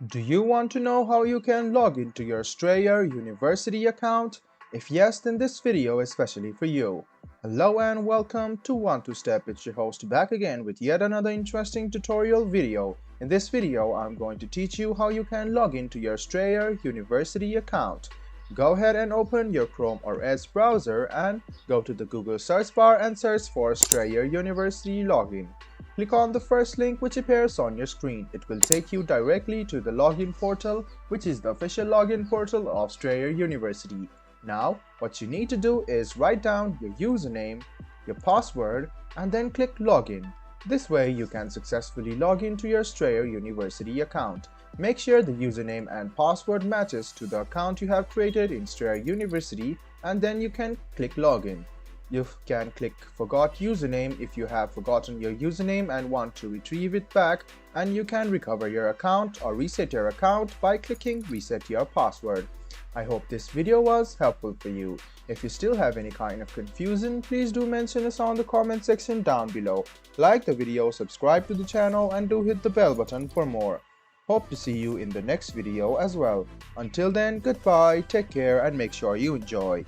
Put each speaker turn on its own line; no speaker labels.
Do you want to know how you can log into your Strayer University account? If yes, then this video is especially for you. Hello and welcome to One2Step. It's your host back again with yet another interesting tutorial video. In this video, I'm going to teach you how you can log into your Strayer University account. Go ahead and open your Chrome or Edge browser and go to the Google search bar and search for Strayer University login. Click on the first link which appears on your screen. It will take you directly to the login portal, which is the official login portal of Strayer University. Now, what you need to do is write down your username, your password, and then click login. This way you can successfully log into your Strayer University account. Make sure the username and password matches to the account you have created in Strayer University, and then you can click login. You can click forgot username if you have forgotten your username and want to retrieve it back, and you can recover your account or reset your account by clicking reset your password. I hope this video was helpful for you. If you still have any kind of confusion, please do mention us on the comment section down below. Like the video, subscribe to the channel, and do hit the bell button for more. Hope to see you in the next video as well. Until then, goodbye, take care, and make sure you enjoy.